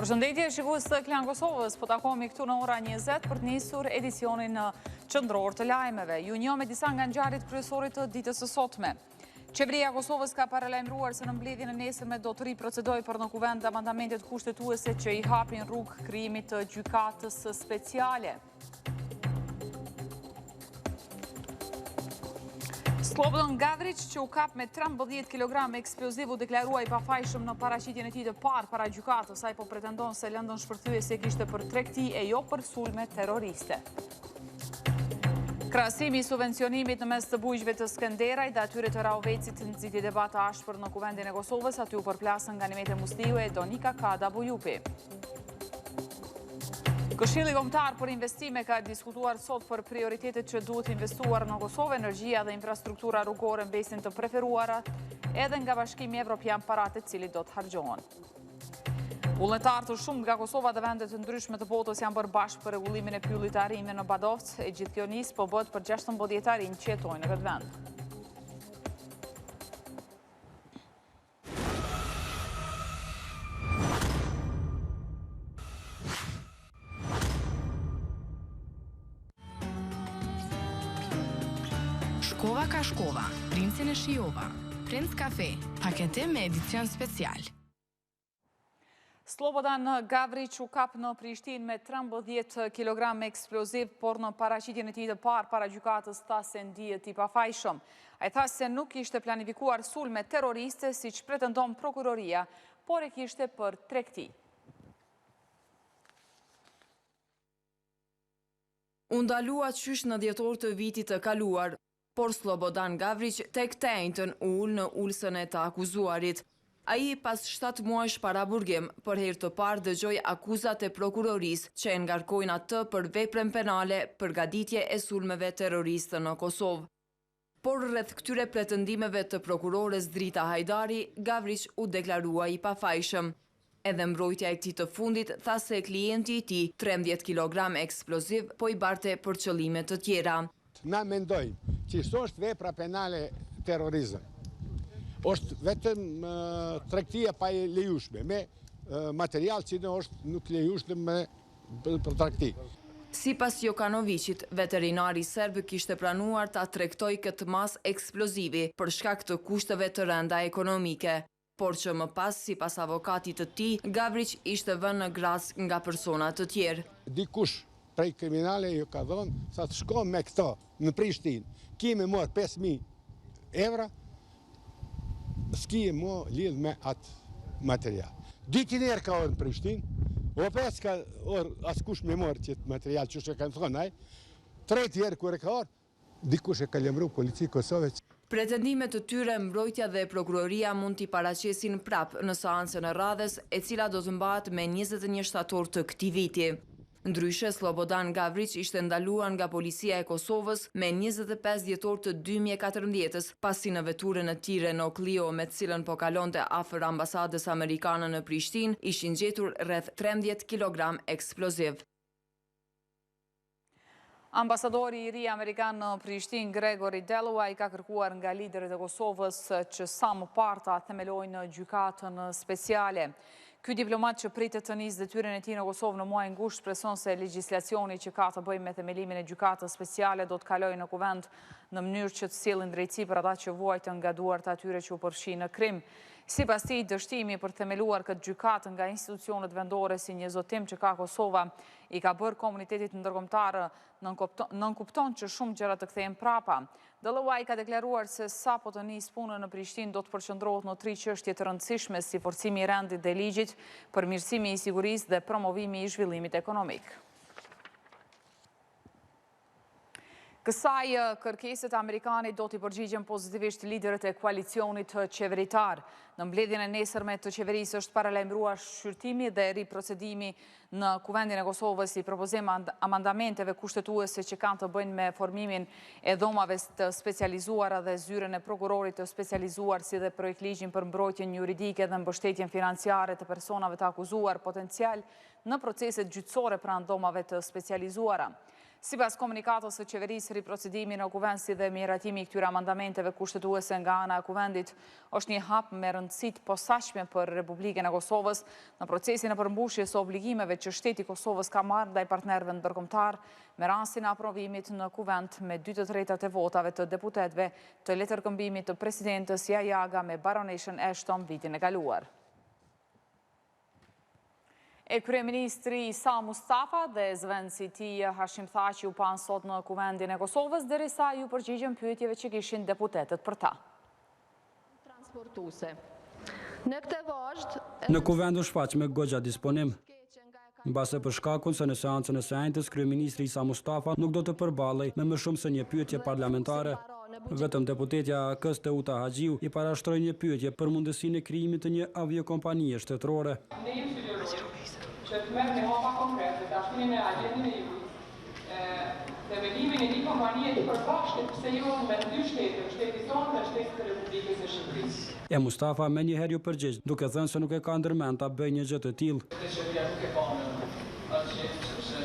Përshëndetje, shikues të Klan Kosovës, po takohemi këtu në ora 20 për të nisur edicionin qendror të lajmeve. Ju njoh me disa nga ngjarjet kryesore të ditës së sotme. Qeveria e Kosovës ka paralajmëruar se në mbledhjen e nesërme do të riprocedojë për në kuvend amandamentet kushtetuese që i hapin rrugë krijimit të gjykatës speciale. Slobodan Gavrić, që u kap me 13 kg eksploziv, u deklarua i pafajshëm në paraqitjen e tij të parë para gjykatës. Ai po pretendon se lëndën shpërthyese kishte për tregti e jo për sulme terroriste. Krahasimi i subvencionimit në mes të bujqve të Skenderaj dhe atyre të Raovecit nxiti debat ashpër në kuvendin e Kosovës, aty u përplasën nga Nimete Musliu e Donika Kada Bujupi. Këshilli Kombëtar për Investime ka diskutuar sot për prioritetet që duhet investuar në Kosovë, energjia dhe infrastruktura rrugore mbesin të preferuara edhe nga Bashkimi Evropian paratë të cilit do të harxhohen. Vullnetarë të shumë nga Kosova dhe vendet të ndryshme të botës janë bërë bashkë për rregullimin e pyllit të arrimeve në Badovc, e gjithë kjo nis po bëhet për 16 arrim që jetojnë në këtë vend. Shkova ka shkova, Princin e shijova, Princ Kafe, paketim me edicion special. Slobodan Gavrić u kap në Prishtinë me 13 kg eksploziv, por në paraqitjen e tij të parë para gjykatës tha se ndihet i pafajshëm. Ai tha se nuk kishte planifikuar sulme terroriste siç pretendon prokuroria, por e kishte për tregti. U ndalua qysh në dhjetor të vitit të kaluar, por Slobodan Gavrić tek të njëjtën u ul në ulsën e të akuzuarit. Ai pas 7 muajsh para burgim, për herë të parë dëgjoi akuzat e prokurorisë që e ngarkojnë atë për veprën penale përgatitje e sulmeve terroriste në Kosovë. Por rreth këtyre pretendimeve të prokurores Drita Hajdari, Gavrić u deklarua i pafajshëm. Edhe mbrojtja e këtij të fundit tha se klienti i tij, 13 kg eksploziv, po i barte për qëllime të tjera. Na mendojmë që s'është vepra penale terrorizëm. Është vetëm tregtia pa e lejueshme me material që nuk lejueshëm për tregti. Sipas Jokanovicit, veterinari serb kishte planuar ta tregtoi këtë mas eksplozivi për shkak të kushteve të rënda ekonomike, por që më pas, sipas avokatit të tij, Gavrić ishte vënë në gras nga persona të tjerë. Dikush prej kriminale ju ka dhënë sa të shko me këto në Prishtinë. Kime morë 5.000 evra, s'ki e mo lidh me atë material. 2 njerë ka orë në Prishtinë, o 5 ka orë askush me morë qëtë material që shë kanë thonaj, 3 njerë kërë ka orë, dikush e ka lemru polici Kosove. Pretendimet të tyre mbrojtja dhe prokuroria mund t'i paraqesin prap në seancën e radhës, e cila do të mbahet me 21 shtator të këtij viti. Ndryshe, Slobodan Gavrić ishte ndaluar nga policia e Kosovës me 25 dhjetor të 2014-s, pasi në veturën e tij Renault Clio me cilën po kalonte afër ambasadës amerikane në Prishtinë, ishin gjetur rreth 13 kg eksploziv. Ambasadori i ri amerikan në Prishtinë, Gregory Delloway, ka kërkuar nga liderët e Kosovës që sa më parë ta themelojnë gjykatën speciale. Ky diplomat që pritet të nisë detyrën e tij në Kosovë në muajin gusht preson se legjislacioni që ka të bëjë me themelimin e gjykatës speciale do të kalojë në kuvend në mënyrë që të sjellin drejtësi për ata që vuajtën nga duart atyre që u përfshin në krim. Sipas tij, dështimi për themeluar këtë gjykatë nga institucionet vendore si një zotim që ka Kosova i ka bërë komunitetit ndërkombëtar nënkupton që shumë gjëra të kthehen prapa. Delloway ka deklaruar se sa po të nisë punën në Prishtinë do të përqendrohet në 3 çështje të rëndësishme si forcimi i rendit dhe ligjit, përmirësimi i sigurisë dhe promovimi i zhvillimit ekonomik. Kësaj kërkeset amerikanit do t'i përgjigjen pozitivisht liderët e koalicionit qeveritar. Në mbledhjen e nesërme të qeverisë është paralajmëruar shqyrtimi dhe riprocedimi në kuvendin e Kosovës i propozim amandamenteve kushtetuese që kanë të bëjnë me formimin e dhomave të specializuara dhe zyren e prokurorit të specializuar, si dhe projekt ligjin për mbrojtjen juridike dhe mbështetjen financiare të personave të akuzuar potencial në proceset gjyqësore pranë dhomave të specializuara. Sipas komunikatës së qeverisë, riprocedimi në kuvend si dhe miratimi i këtyre amandamenteve kushtetuese nga ana e kuvendit është një hap me rëndësi të posaçme për Republikën e Kosovës në procesin e përmbushjes së obligimeve që shteti i Kosovës ka marrë ndaj partnerëve ndërkombëtar me rastin e aprovimit në kuvend me 2/3 e votave të deputetëve të letërkëmbimit të presidentës Jajaga me baroneshën Ashton vitin e kaluar. E kryeministri Sa Mustafa dhe zëvendësi i tij Hashim Thaçi u pan sot në kuvendin e Kosovës derisa ju përgjigjen pyetjeve që kishin deputetët për ta. Në kuvend u shfaq me goxha disponim. Mbase për shkakun se në seancën e së njëjtës kryeministri Sa Mustafa nuk do të përballej me më shumë se një pyetje parlamentare. Vetëm deputetja e AK-s Teuta Haxhiu i parashtroi një pyetje për mundësinë e krijimit të një aviokompanie shtetërore. Që të merë një hapa konkrete, dashnin e agendën e jurit, themelimin e një kompanie të përbashkët pse jo me 2 shtete, shteti tonë dhe shtetit të Republikës së Shqipërisë. E Mustafa me një herë ju përgjigj, duke thënë se nuk e ka ndërmend ta bëjë një gjë të tillë. Qeveria nuk e ka në atë sepse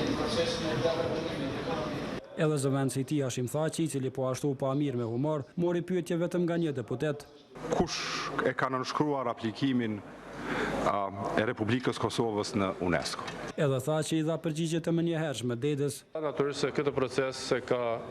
në procesin e zhvillimit ekonomik. Edhe zëvendësi i tij Hashim Thaçi, i cili po ashtu pa mirë me humor, mori pyetje vetëm nga një deputet. Kush e ka nënshkruar aplikimin e Republikës Kosovës në UNESCO? Edhe Thaçi i dha përgjigje të menjëhershme dedës. Natyrisht se këtë proces se ka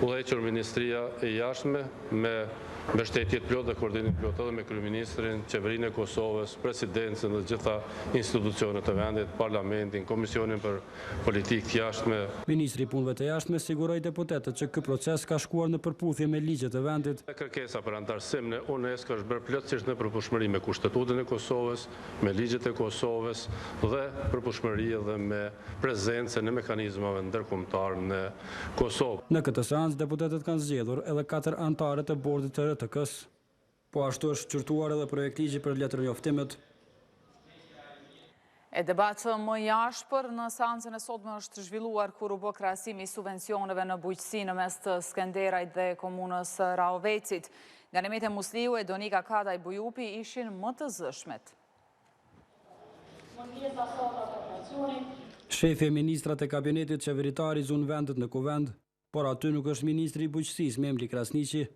udhëhequr Ministria e Jashtme me mbështetje plot dhe koordinim plot edhe me kryeministrin, qeverinë e Kosovës, presidencën dhe gjitha institucionet të vendit, parlamentin, komisionin për politikë të jashtme. Ministri i Punëve të Jashtme siguroi deputetët që ky proces ka shkuar në përputhje me ligjet e vendit. Kërkesa për antarësim në UNESCO është bërë plotësisht në përputhshmëri me Kushtetutën e Kosovës, me ligjet e Kosovës dhe përputhshmëri edhe me prezencën e mekanizmave ndërkombëtar në Kosovë. Në këtë seancë deputetët kanë zgjedhur edhe 4 anëtarë të bordit të RTK-s. Po ashtu është çurtuar edhe projekt ligji për letërnjoftimet. E debat më i ashpër në seancën e sotme është zhvilluar kur u bë krahasimi i subvencioneve në bujqësi në mes të Skenderajt dhe komunës Rahovecit. Ganimete Musliu e Donika Kadaj Bujupi ishin më të zëshmet. Shefi e ministrat e kabinetit qeveritar i zon vendet në kuvend, por aty nuk është ministri i bujqësisë Memli Krasniqi.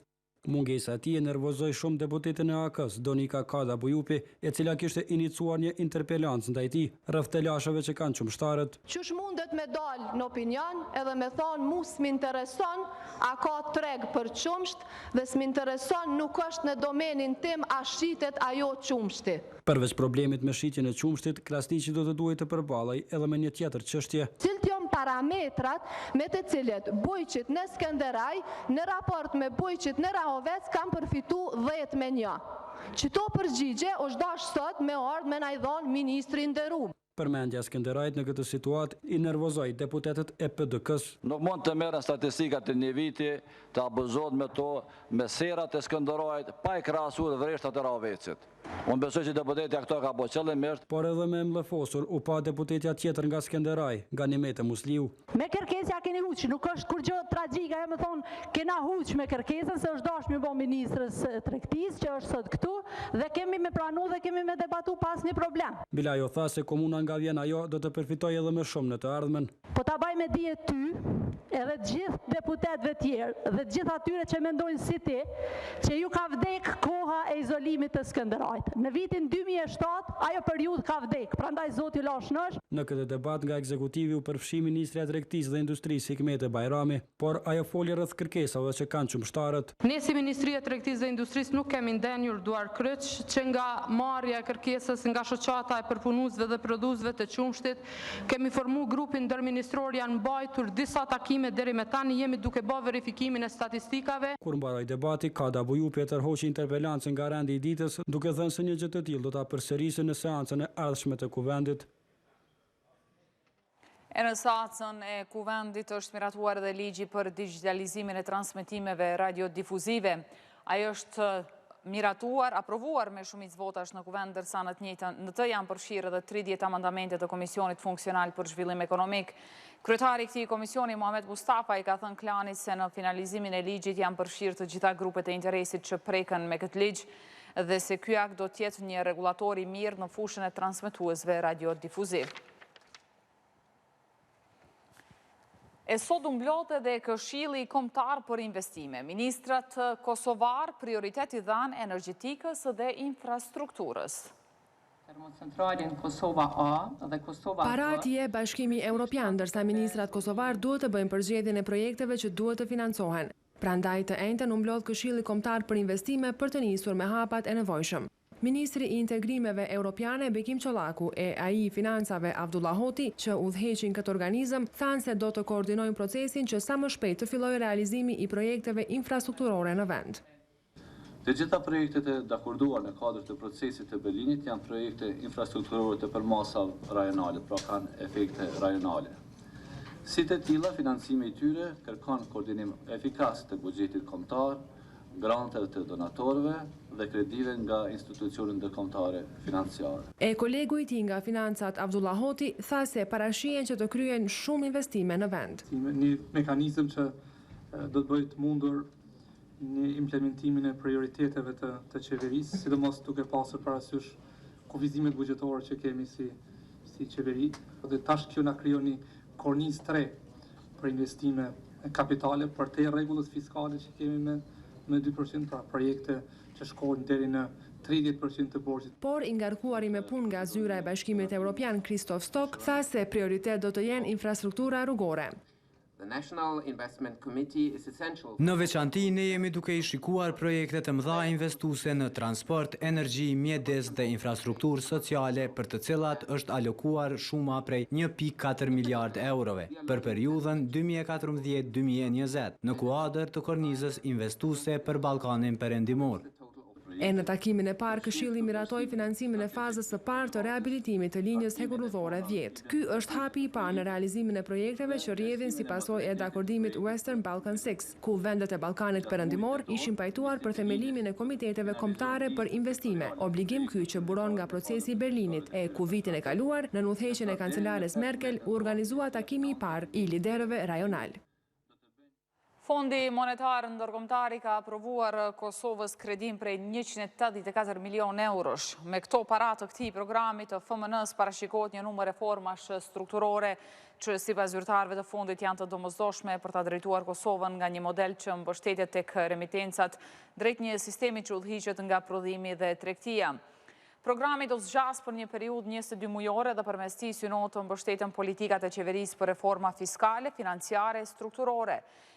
Mungesa e tij e nervozoi shumë deputetin e AK-s, Donika Kada Bujupi, e cila kishte iniciuar një interpelancë ndaj tij rreth telashave që kanë qumshtarët. Qysh mundet me dalë në opinion edhe me thonë mu s'mi intereson, a ka treg për qumsht dhe s'mi intereson nuk është në domenin tim a shitet ajo qumshti. Përveç problemit me shitjen e qumshtit, Krasniqi do të duhej të përballej edhe me një tjetër çështje. Cilat janë parametrat me të cilët bujqit në Skenderaj në raport me bujqit në Rahovec kanë përfitu 10-1. Qëto përgjigje është dash sot me ardhë me na i dhonë ministri nderuar. Përmendja e Skenderajt në këtë situatë i nervozoi deputetët e PDK-s. Nuk mund të merren statistikat e një viti të abuzohet me to me serat e Skenderajt pa i krahasuar vreshtat e Rahovecit. Unë besoj që deputetja këto ka bo qëllimisht. Por edhe me mllëfosur u pa deputetja tjetër nga Skenderaj, Ganimete Musliu. Me kërkesja keni huq, nuk është kur gjë tragjika, me thonë kena huq me kërkesën se është dashur me bo ministrës tregtisë që është sot këtu dhe kemi me pranu dhe kemi me debatu pas një problem. Bilajo tha se komuna nga vjen ajo do të përfitojë edhe më shumë në të ardhmen. Po ta baj me dije ty edhe gjithë deputetëve tjerë dhe gjithë atyre që mendojnë si ti që ju ka vdek koha e izolimit të Skenderajt. Në vitin 2007 ajo periudhë ka vdek, prandaj zoti la shnosh. Në këtë debat nga ekzekutivi u përfshi ministrja e tregtisë dhe industrisë Hikmete Bajrami, por ajo foli rreth kërkesave që kanë qumshtarët. Ne si Ministria e Tregtisë dhe Industrisë nuk kemi ndenjur duar kryq që nga marrja e kërkesës nga shoqata e përpunuesve dhe prodhuesve të qumshtit kemi formuar grupin ndërministror, janë mbajtur disa takime deri me tani, jemi duke bërë verifikimin e statistikave. Kur mbaroi debati, Kada Bujupi e tërhoqi interpelancën nga rendi i ditës, duke thënë se një gjë të tillë do ta përsërisë në seancën e ardhshme të kuvendit. E në seancën e kuvendit është miratuar edhe ligji për digitalizimin e transmetimeve radiodifuzive. Ajo është miratuar, aprovuar me shumicë votash në kuvend, ndërsa në të janë përfshirë edhe 30 amandamente të Komisionit Funksional për Zhvillim Ekonomik. Kryetari i këtij komisioni, Muhamet Mustafa, i ka thënë Klanit se në finalizimin e ligjit janë përfshirë të gjitha grupet e interesit që preken me këtë ligj dhe se ky akt do të jetë një regulator i mirë në fushën e transmetuesve radiodifuziv. E sot umblot edhe Këshilli Kombëtar për Investime. Ministrat kosovar prioritet i dhanë energjetikës dhe infrastrukturës. Termocentralin Kosova A dhe Kosova B. Para atje Bashkimi Evropian, ndërsa ministrat kosovar duhet të bëjnë përgjedhjen e projekteve që duhet të financohen. Prandaj të njëjtën umblodh Këshilli Kombëtar për Investime për të nisur me hapat e nevojshëm. Ministri i Integrimeve Europiane Bekim Çollaku e ai Financave Abdullah Hoti, që udhëheqin këtë organizëm, thanë se do të koordinojnë procesin që sa më shpejt të fillojë realizimi i projekteve infrastrukturore në vend. Të gjitha projektet e dakorduar në kuadër të procesit të Berlinit janë projekte infrastrukturore të përmasave rajonale, pra kanë efekte rajonale. Si të tilla, financimi i tyre kërkon koordinim efikas të buxhetit kombëtar, grantet të donatorëve dhe kredive nga institucionet ndërkombëtare financiare. E kolegu i tij nga Financat Abdullah Hoti tha se parashihen që të kryen shumë investime në vend. Një mekanizëm që do të bëjë të mundur në implementimin e prioriteteve të qeverisë, sidomos duke pasur parasysh kufizimet buxhetore që kemi si qeveri, dhe tash kjo na krijon një kornizë 3 për investime kapitale për te rregullës fiskale që kemi me 2%, pra projekte që shkojnë deri në 30% të borxhit. Por i ngarkuari me punë nga zyra e Bashkimit Evropian Christoph Stock tha se prioritet do të jenë infrastruktura rrugore. Në veçanti ne jemi duke i shikuar projekte të mëdha investuese në transport, energji, mjedes dhe infrastrukturë sociale për të cilat është alokuar shuma prej 1.4 miliard eurove për periudhën 2014-2020 në kuadër të kornizës investuese për Ballkanin Perëndimor. E në takimin e parë, Këshilli miratoi financimin e fazës së parë të rehabilitimit të linjës hekurudhore 10. Ky është hapi i parë në realizimin e projekteve që rrjedhin si pasojë e dakordimit Western Balkan 6, ku vendet e Ballkanit Perëndimor ishin pajtuar për themelimin e komiteteve kombëtare për investime, obligim ky që buron nga procesi i Berlinit, e ku vitin e kaluar në udhëheqjen e kancelares Merkel u organizua takimi i parë i liderëve rajonal. Fondi Monetar Ndërkombëtar ka aprovuar Kosovës kredim prej 184 milion eurosh. Me këto para të këtij programi të FMN-s parashikohet një numër reformash strukturore që sipas zyrtarëve të fondit janë të domosdoshme për ta drejtuar Kosovën nga një model që mbështetet tek remitencat drejt një sistemi që udhëhiqet nga prodhimi dhe tregtia. Programi do zgjas për një periudhë 22 mujore dhe përmes tij synohet të mbështeten politikat e qeverisë për reforma fiskale, financiare e strukturore.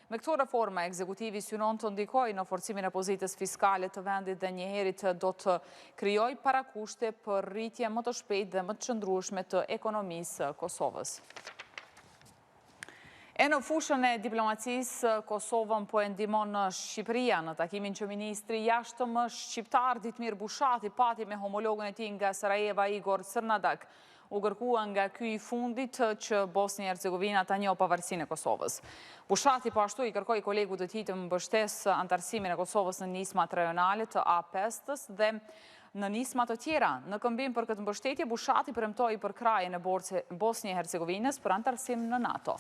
Me këto reforma, ekzekutivi synon të ndikojë në forcimin e pozitës fiskale të vendit dhe njëherët do të krijojë parakushte për rritje më të shpejtë dhe më të qëndrueshme të ekonomisë Kosovës. E në fushën e diplomacisë, Kosovën po e ndihmon Shqipëria. Në takimin që ministri i jashtëm shqiptar Ditmir Bushati pati me homologën e tij nga Sarajeva Igor Crnadak, u kërkua nga ky i fundit që Bosnia e Hercegovina ta njohë pavarësinë e Kosovës. Bushati po ashtu i kërkoi kolegut të tij të mbështesë antarësimin e Kosovës në nismat rajonale të A5-s dhe në nisma të tjera. Në këmbim për këtë mbështetje, Bushati premtoi për krajën e Bosnia e Hercegovinës për antarësim në NATO.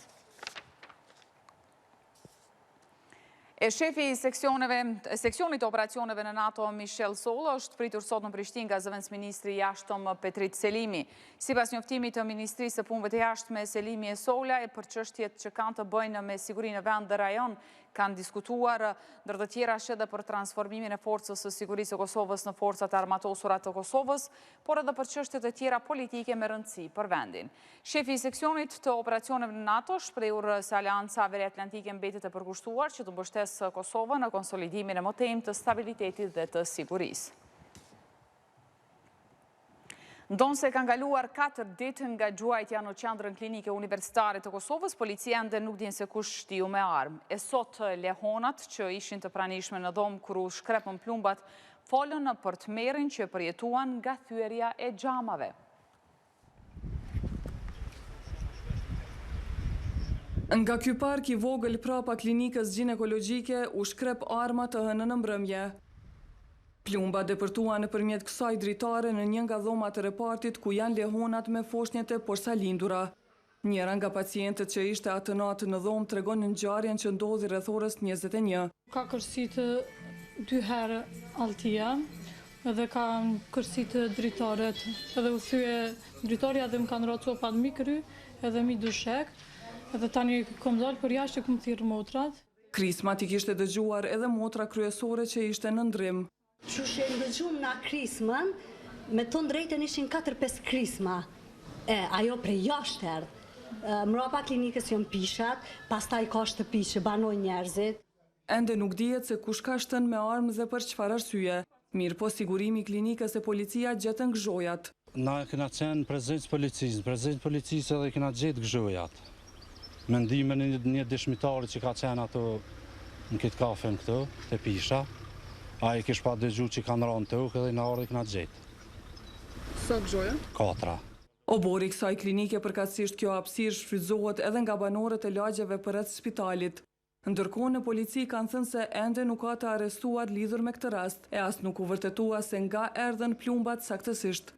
E shefi i seksionit të operacioneve në NATO, Michel Soll, është pritur sot në Prishtinë nga zëvendësministri i jashtëm Petrit Selimi. Sipas njoftimit të Ministrisë së Punëve të Jashtme, Selimi e Solla për çështjet që kanë të bëjnë me sigurinë e vend dhe rajon kanë diskutuar, ndër të tjera edhe për transformimin e forcës së sigurisë së Kosovës në forcat armatosura të Kosovës, por edhe për çështjet e tjera politike me rëndësi për vendin. Shefi i seksionit të operacioneve në NATO shprehur se Aleanca Veriatlantike mbetet e përkushtuar që të mbështesë Kosovën në konsolidimin e më temë të stabilitetit dhe të sigurisë. Ndonë se kanë galuar 4 ditë nga gjuajtja në qendrën klinike universitare të Kosovës, policia ende nuk din se kush shtiu me armë. E sot lehonat që ishin të pranishme në dhomë kur u shkrepën plumbat, folën për tmerrin që përjetuan nga thyerja e xhamave. Nga ky park i vogël prapa klinikës ginekologjike u shkrep arma të hënën në mbrëmje. Plumba depërtuan nëpërmjet kësaj dritare në një nga dhomat e repartit ku janë lehonat me foshnjët e porsalindura. Njëra nga pacientët që ishte atë natë në dhomë tregon në ngjarjen që ndodhi rreth orës 21. Ka kërsitë 2 herë altia, edhe ka kërsitë dritaret, edhe u thye dritarja dhe më kanë rrotë copat mi kry, edhe mi dushek, Edhe tani kom dalë për jashtë që kom thirrë motrat. Krisma ti kishte dëgjuar edhe motra kryesore që ishte në ndrim. Qysh e ndëgjum na Krismën, me të drejtën ishin 4-5 Krisma. Ajo prej jashtë erdhë. Mrapa klinikës janë pishat, pastaj ka shtëpi që banojnë njerëzit. Ende nuk dihet se kush ka shtën me armë dhe për çfarë arsye. Mirë po sigurimi i klinikës e policia gjetën gëzhojat. Na kena qenë prezencë policisë edhe kena gjetë gëzhojat. Me ndimin e një dëshmitari që ka qenë ato në këtë kafe në këto, të pisha. A i kish pa dëgju që kanë rënë tokë edhe në ardhë kena gjetë. Sa gëzhoja? 4. Obori kësaj klinike përkatësisht kjo hapësirë shfrytëzohet edhe nga banorët e lagjeve përreth spitalit. Ndërkohë në polici kanë thënë se ende nuk ka të arrestuar lidhur me këtë rast, e as nuk u vërtetua se nga erdhën plumbat saktësisht.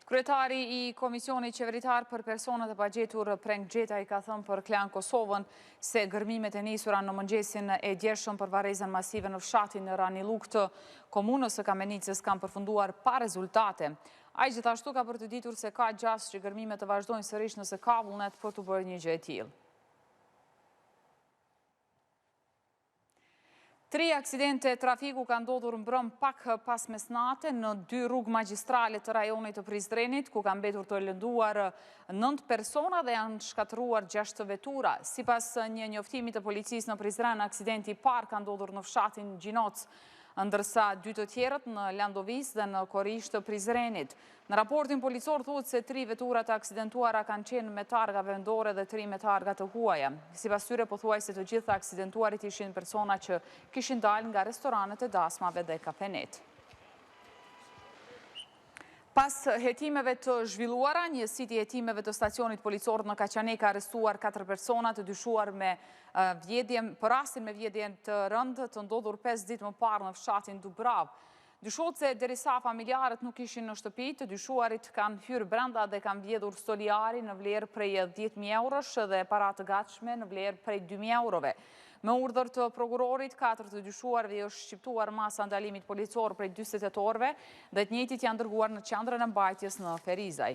Kryetari i Komisionit Qeveritar për Personat e Pagjetur Prenk Xhetaj ka thënë për Klan Kosovën se gërmimet e nisura në mëngjesin e djeshëm për varrezën masive në fshatin në Raniluk të komunës së Kamenicës kanë përfunduar pa rezultate. Ai gjithashtu ka për të ditur se ka gjas që gërmimet të vazhdojnë sërish nëse ka vullnet për të bërë një gjë e tillë. 3 aksidente trafiku ka ndodhur mbrëm pak pas mesnate në 2 rrugë magjistrale të rajonit të Prizrenit, ku kanë mbetur të lënduar 9 persona dhe janë shkatëruar 6 vetura. Sipas një njoftimi të policisë në Prizren, aksidenti i parë ka ndodhur në fshatin Gjinoc, ndërsa 2 të tjerët në Landovis dhe në Korish të Prizrenit. Në raportin policor thuhet se 3 vetura të aksidentuara kanë qenë me targa vendore dhe 3 me targa të huaja. Sipas tyre pothuajse të gjitha aksidentuarit ishin persona që kishin dalë nga restoranet e dasmave dhe kafenet. Pas hetimeve të zhvilluara, njësiti hetimeve të stacionit policor në Kaçanek ka arrestuar 4 persona të dyshuar me vjedhje, për rastin me vjedhje të rëndë të ndodhur 5 ditë më parë në fshatin Dubrav. Dyshohet se derisa familjarët nuk ishin në shtëpi, të dyshuarit kanë hyrë brenda dhe kanë vjedhur stoliari në vlerë prej 10.000 eurosh dhe para të gatshme në vlerë prej 2.000 eurove. Me urdhër të prokurorit, 4 të dyshuarve është shqiptuar masa ndalimit policor prej 48 orëve dhe të njëjtit janë dërguar në qendrën e mbajtjes në Ferizaj.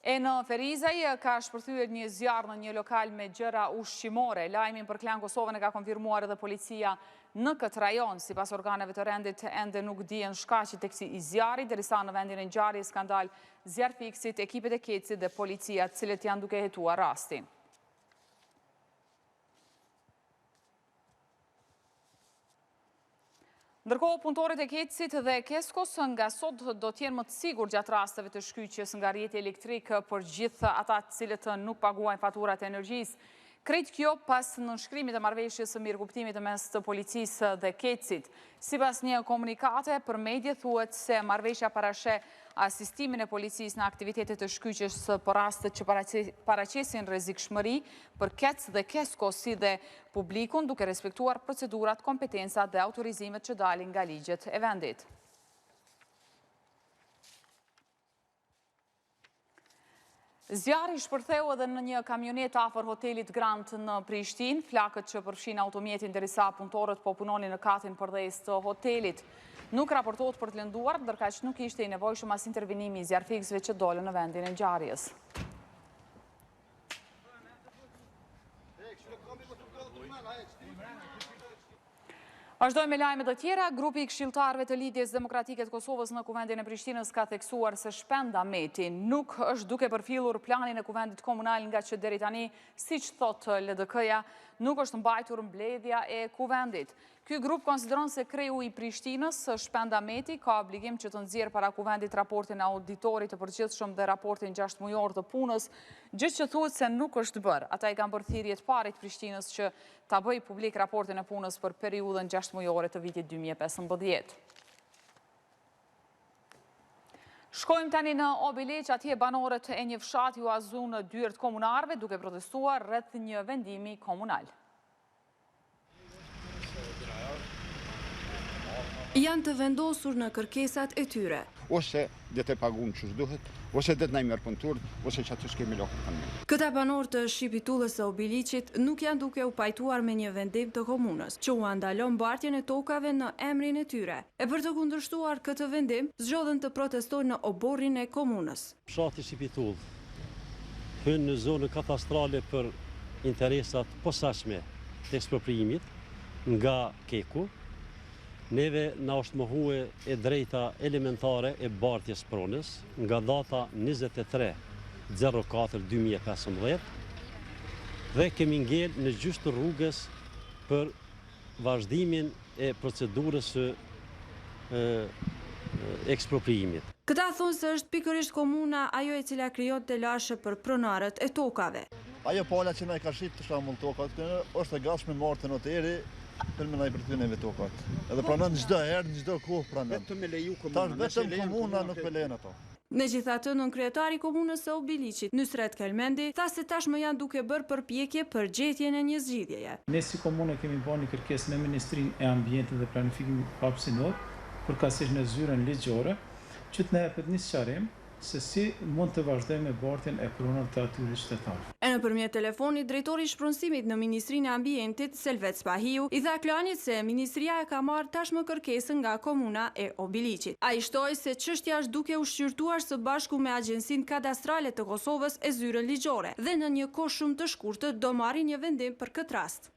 E në Ferizaj ka shpërthyer një zjarr në një lokal me gjëra ushqimore. Lajmin për Klan Kosovën e ka konfirmuar edhe policia në këtë rajon. Sipas organeve të rendit, ende nuk dihen shkaqet e këtij zjarri, derisa në vendin e ngjarjes kanë dalë zjarrfikësit, ekipet e kecit dhe policia, të cilët janë duke hetuar rastin. Ndërkohë, punëtorët e Kecit dhe Keskos nga sot do t'jenë më të sigur gjatë rasteve të shkyqjes nga rrjeti elektrik për gjithë ata të cilët nuk paguajnë faturat e energjisë. Krejt kjo pas nënshkrimit të marrëveshjes së mirëkuptimit mes të policisë dhe Kecit. Sipas një komunikate për medje thuhet se marrëveshja parasheh asistimin e policisë në aktivitetet të shkyqjes për rastet që paraqesin rrezikshmëri për Kec dhe Keskos si dhe publikun, duke respektuar procedurat, kompetencat dhe autorizimet që dalin nga ligjet e vendit. Zjarri shpërtheu edhe në një kamionet afër hotelit Grand në Prishtinë, flakët që përfshin automjetin derisa punëtorët po punonin në katin përdes të hotelit. Nuk raportohet për të lënduar, ndërkaq nuk ishte i nevojshëm as intervenimi i zjarrfikësve që dolën në vendin e ngjarjes. Vazhdojmë me lajmet të tjera. Grupi i këshilltarëve të Lidhjes Demokratike të Kosovës në Kuvendin e Prishtinës ka theksuar se Shpenda Meti nuk është duke përfillur planin e Kuvendit Komunal nga që deri tani, siç thot LDK-ja, nuk është mbajtur mbledhja e Kuvendit. Ky grup konsideron se kreu i Prishtinës, Shpenda Meti, ka obligim që të nxjerrë para Kuvendit raportin e auditorit të përgjithshëm dhe raportin 6 mujor të punës, gjë që thuhet se nuk është bërë. Ata i kanë bërë thirrje të parit Prishtinës që ta bëjë publik raportin e punës për periudhën 6 mujore të vitit 2015. Shkojmë tani në Obileq, atje banorët e një fshati u azu në dyert komunarëve duke protestuar rreth një vendimi komunal. Janë të vendosur në kërkesat e tyre. Ose dhe të pagun që shduhet, ose dhe të na i merë puntur, ose që atë shkemi lokët të një. Këta banor të shqipitullës së Obiliqit nuk janë duke u pajtuar me një vendim të komunës, që u andalon mbartjen e tokave në emrin e tyre. E për të kundërshtuar këtë vendim, zgjodhen të protestojnë në oborrin e komunës. Fshati Shqipitull hynë në zonë katastrale për interesat posaçme të ekspropriimit nga Keku. Neve na është mohue e drejta elementare e bartjes pronës nga data 23/04/2015 dhe kemi ngel në gjysmë të rrugës për vazhdimin e procedurës së ekspropriimit. Këta thonë se është pikërisht komuna ajo e cila krijon telashe për pronarët e tokave. Ajo pala që na e ka shit të shembull tokat, është e gatshme marrë te noteri për me na i përkthyejnë tokat. Edhe pranon çdo herë, çdo kohë pranon. Vetëm me leju komuna. Vetëm komuna nuk e lejon ato. Megjithatë, nënkryetari i komunës së Obiliqit, Nusret Kelmendi, tha se tashmë janë duke bërë përpjekje për gjetjen e një zgjidhjeje. Ne si komunë kemi bërë një kërkesë me Ministrinë e Ambientit dhe Planifikimit hapësinor për kasish në zyrën ligjore, që të na jepet një sqarim se si mund të vazhdojmë me bartjen e pronave të atyre qytetarë. E nëpërmjet telefonit, drejtori i shpronësimit në Ministrinë e Ambientit, Selvet Spahiu, i dha Klanit se ministria e ka marrë tashmë kërkesën nga komuna e Obiliqit. Ai shtoi se çështja është duke u shqyrtuar së bashku me Agjencinë Kadastrale të Kosovës e zyrën ligjore dhe në një kohë shumë të shkurtër do marrin një vendim për këtë rast.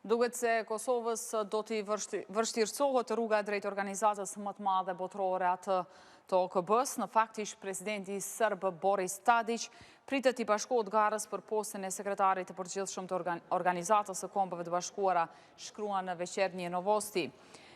Duket se Kosovës do t'i vështirësohet rruga drejt organizatës më të madhe botërore atë të OKB-s. Në fakt ish presidenti serb Boris Tadić pritet i bashkohet garës për postën e sekretarit të përgjithshëm të organizatës së Kombeve të Bashkuara, shkruan në Večernji Novosti.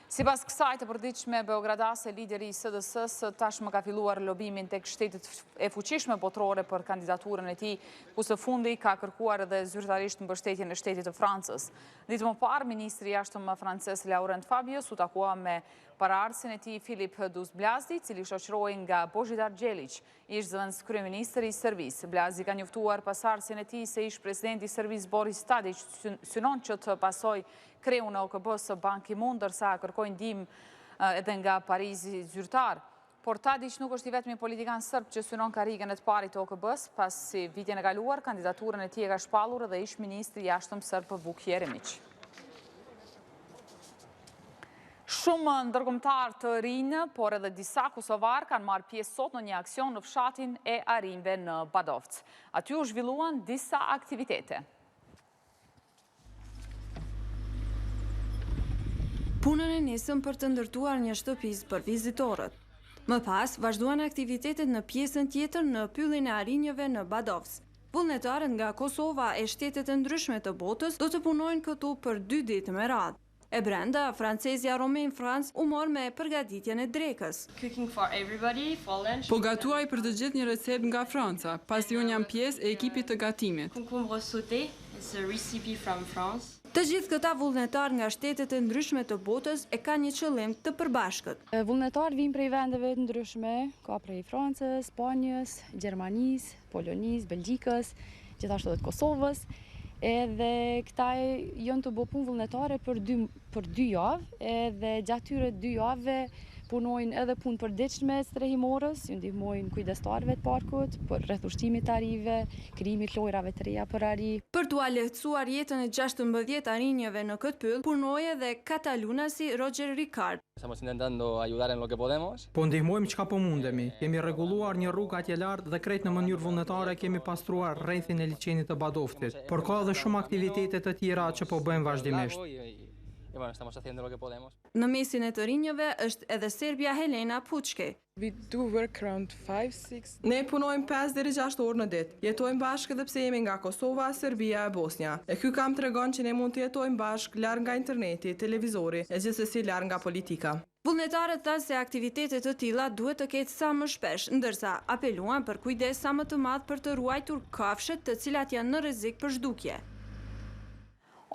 Sipas kësaj të përditshme beogradase, lideri i SDS-s tashmë ka filluar lobimin tek shtetet e fuqishme botërore për kandidaturën e tij, ku së fundi ka kërkuar edhe zyrtarisht mbështetjen e shtetit të Francës. Ditë më parë, ministri i jashtëm francez Laurent Fabius u takua me paraardhësin e tij Filip Duz-Blazdi, cili shoqërohej nga Božidar Đelić, ish zëvendës kryeministri i Serbisë. Blazdi ka njoftuar pasardhësin e tij se ish presidenti i Serbisë Boris Tadić synon që të pasojë kreun në OKB-s Ban Ki-moon, ndërsa kërkojnë ndihmë edhe nga Parizi zyrtar. Por Tadić nuk është i vetmi politikan serb që synon karrigën e të parit të OKB-s, pasi vitin e kaluar kandidaturën e tij e ka shpallur edhe ish ministri i jashtëm serb Vuk Jeremić. Shumë ndërkombëtar të rinj, por edhe disa kosovar kanë marrë pjesë sot në një aksion në fshatin e Arinjve në Badovc. Aty u zhvilluan disa aktivitete. Punën e nisën për të ndërtuar një shtëpis për vizitorët. Më pas, vazhduan aktivitetet në pjesën tjetër në pyllin e Arinjeve në Badovc. Vullnetarët nga Kosova e shtetet e ndryshme të botës do të punojnë këtu për 2 ditë me radhë. E brenda, francezja Romain France u mor me përgatitjen e drekës. Po gatuaj për të gjetë një recept nga Franca, pasi unë jam pjesë e ekipit të gatimit. Të gjithë këta vullnetar nga shtetet e ndryshme të botës e ka një qëllim të përbashkët. Vullnetarë vinë prej vendeve të ndryshme, ka prej Francës, Spanjës, Gjermanisë, Polonisë, Belgjikës, gjithashtu edhe të Kosovës. Edhe këta janë të bëpun vullnetare për 2 javë, edhe gjatë tyre 2 javëve punojnë edhe punë përditshme strehimorës, ju ndihmojnë kujdestarëve të parkut, për rreth ushtimit të arive, krijimit lojrave të reja për ari. Për t'u lehtësuar jetën e 16 arinjeve në këtë pyll, punoi edhe katalunasi Roger Ricard. Po ndihmojmë çka po mundemi. Kemi rregulluar një rrugë atje lart dhe krejt në mënyrë vullnetare kemi pastruar rrethin e liçenit të Badovcit. Por ka edhe shumë aktivitete të tjera që po bëjmë vazhdimisht. Në mesin e të rinjëve është edhe serbja Helena Puçke. Ne punojmë 5 deri 6 orë në ditë. Jetojmë bashkë edhe pse jemi nga Kosova, Serbia e Bosnja. E ky kam tregon që ne mund të jetojmë bashkë larg nga interneti, televizori e gjithsesi larg nga politika. Vullnetarët thanë se aktivitetet të tilla duhet të ketë sa më shpesh, ndërsa apeluan për kujdes sa më të madh për të ruajtur kafshët të cilat janë në rrezik për zhdukje.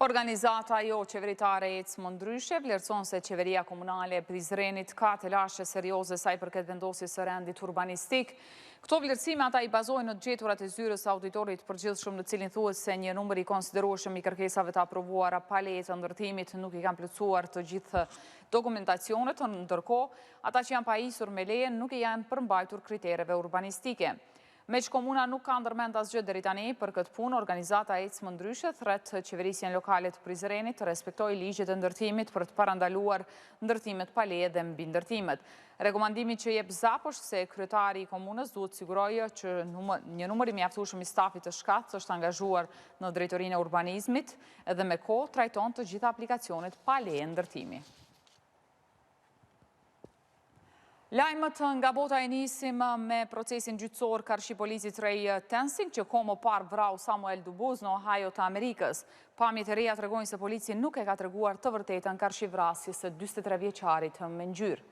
Organizata jo qeveritare ecë më ndryshe vlerëson se qeveria komunale e Prizrenit ka të lashe serioze saj përket vendosjes së rendit urbanistik. Këto vlerësime ata i bazojnë në gjeturat e zyrës auditorit përgjithshëm në cilin thuhet se një numër i konsiderueshëm i kërkesave të aprovuara pa leje të ndërtimit nuk i kanë plotësuar të gjithë dokumentacionet, ndërkohë ata që janë pajisur me leje nuk i janë përmbajtur kritereve urbanistike. Meq komuna nuk ka ndërmend asgjë deri tani për këtë punë, organizata ecë më ndryshe thret qeverisjen lokale të Prizrenit të respektojë ligjet e ndërtimit për të parandaluar ndërtimet pa leje dhe mbi ndërtimet. Rekomandimi që jep ZAP është se kryetari i komunës duhet sigurojë që një numër i mjaftueshëm i stafit të shkatës është angazhuar në drejtorinë e urbanizmit dhe me kohë trajton të gjitha aplikacionet pa leje ndërtimi. Lajmët nga bota e nisim me procesin gjyqësor karshi policit Ray Tensing që komo par vrau Samuel Dubuz në Ohio të Amerikës. Pamjet e reja tregojnë se polici nuk e ka treguar të vërtetën karshi vrasjes së 43 vjeçarit me ngjyrë.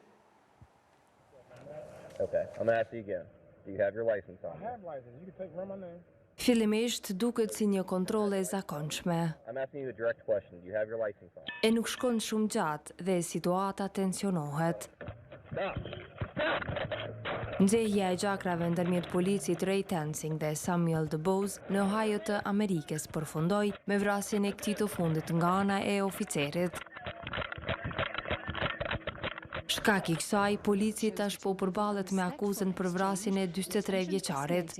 Okay, I'm gonna ask you again. Do you have your license on? I have license. You can take run my name. Fillimisht duket si një kontroll e zakonshme. I'm asking you a direct question. Do you have your license on? E nuk shkon shumë gjatë dhe situata tensionohet. Nxehja e gjakrave ndërmjet policit Ray Tensing dhe Samuel Dubuz në Ohio të Amerikës përfundoi me vrasjen e këtij të fundit nga ana e oficerit. Shkak i kësaj, polici tash po përballet me akuzën për vrasjen e 43 vjeçarit.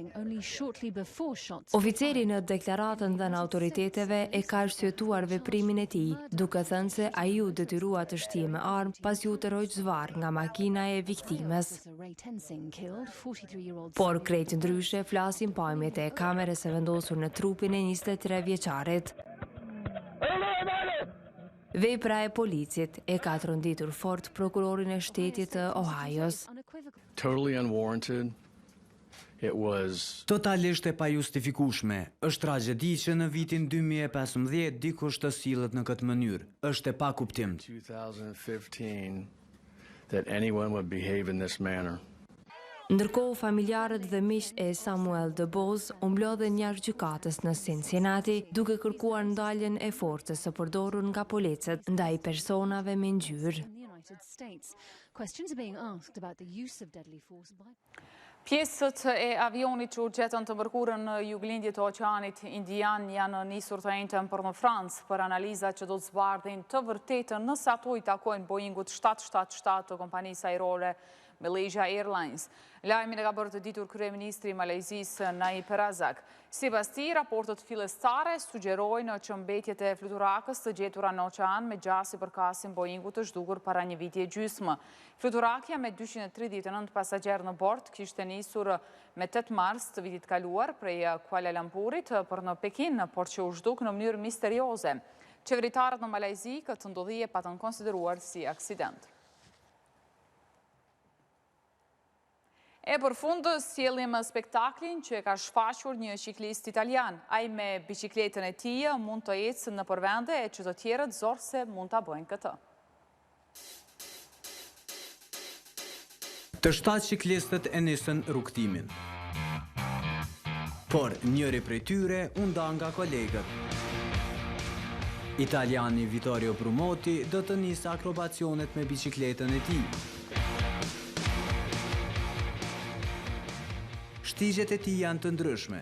Oficeri në deklaratën dhënë autoriteteve e ka arsyetuar veprimin e tij, duke thënë se ai u detyrua të shtie me armë pasi u tërhoq zvarr nga makina e viktimës. Por krejt ndryshe flasin pamjet e kamerës së vendosur në trupin e 23 vjeçarit. Vepra e policit e ka tronditur fort prokurorin e shtetit të Ohajos. Totally unwarranted. It was Totalisht e pajustifikueshme. Është tragjedi që në vitin 2015 dikush të sillet në këtë mënyrë. Është e pakuptim. 2015 that anyone would behave in this manner. Ndërkohë, familjarët dhe miqt e Samuel Dubuz u mblodhen jashtë gjykatës në Cincinnati duke kërkuar ndaljen e forcës së përdorur nga policët ndaj personave me ngjyrë. Pjesët e avionit që u gjetën të mërkurën në juglindje të Oqeanit Indian janë nisur të enjtën për në Francë për analizat që do të zbardhin të vërtetën nëse ato i takojnë Boeingut 777 të kompanisë ajrore Malaysia Airlines. Lajmin e ka bërë të ditur kryeministri i Malezisë Nayib Razak. Sipas tij, raportet fillestare sugjerojnë që mbetjet e fluturakës të gjetura në oqean me gjasi përkasin Boeingut të zhdukur para një viti e gjysmë. Fluturakja me 239 pasagjerë në bord kishte nisur me 8 mars të vitit kaluar prej Kuala Lumpurit për në Pekin, por që u zhduk në mënyrë misterioze. Qeveritarët në Malezi këtë ndodhije patën konsideruar si aksident. E për fundë, sjellim spektaklin që ka shfaqur një ciklist italian. Ai me bicikletën e tij mund të ecë në përvende e që të tjerët zorse mund ta bëjnë këtë. Të 7 ciklistët e nisën rrugtimin. Por njëri prej tyre u nda nga kolegët. Italiani Vittorio Brumoti do të nisë akrobacionet me bicikletën e tij. Shtigjet e tij janë të ndryshme.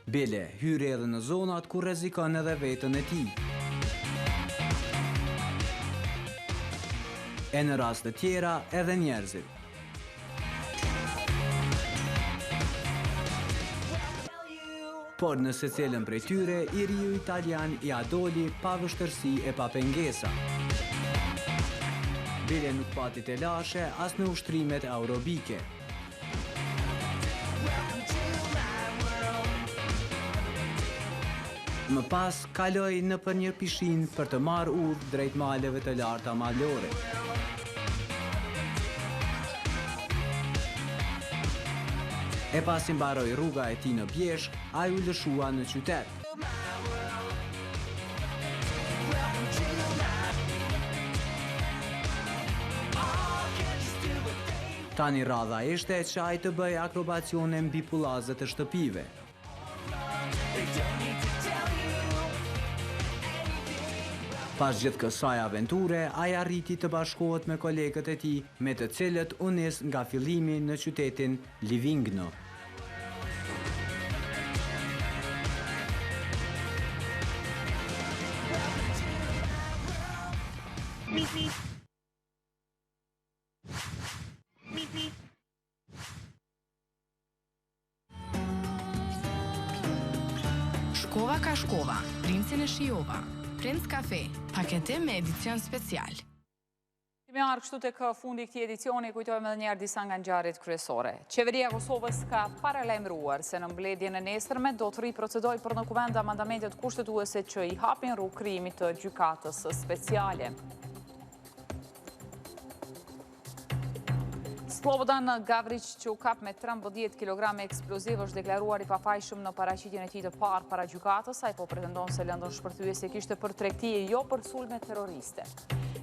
Bele hyri edhe në zonat ku rrezikon edhe veten e tij. E në raste tjera edhe njerëzit. Por në secilën prej tyre, i riu italian i adoli pa vështërsi e pa pengesa. Bele nuk pati të lashe as në ushtrimet aerobike. Më pas, kaloi në për një pishin për të marrë udhë drejt maleve të larta malore. E pasi mbaroi rruga e tij në Bjeshk, ai u lëshua në qytet. Tani radha ishte që ai të bëj akrobacione mbi pullazet e shtëpive. Pas gjithë kësaj aventure, ai arriti të bashkohet me kolegët e tij, me të cilët u nis nga fillimi në qytetin Livingno. Shkova ka shkova, princin e shijova. Princ Cafe, paketim me edicion special. Kemi arë kështu tek fundi këtij edicioni, kujtojmë edhe njerë disa nga ngjarjet kryesore. Qeveria e Kosovës ka paralajmëruar se në mbledhjen e nesërme do të riprocedojë për në kuvend amandamentet kushtetuese që i hapin rrugë krijimit të gjykatës speciale. Slobodan Gavrić, që u kap me 13 kg eksploziv, është deklaruar i pafajshëm në paraqitjen e tij të parë para gjykatës. Ai po pretendon se lëndën shpërthyese kishte për tregti e jo për sulme terroriste.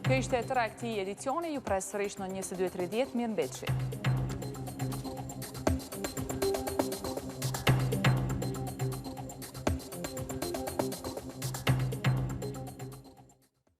Kjo ishte e tëra e këtij edicioni, ju pres sërish në 22:30. Mirëmbëjtje.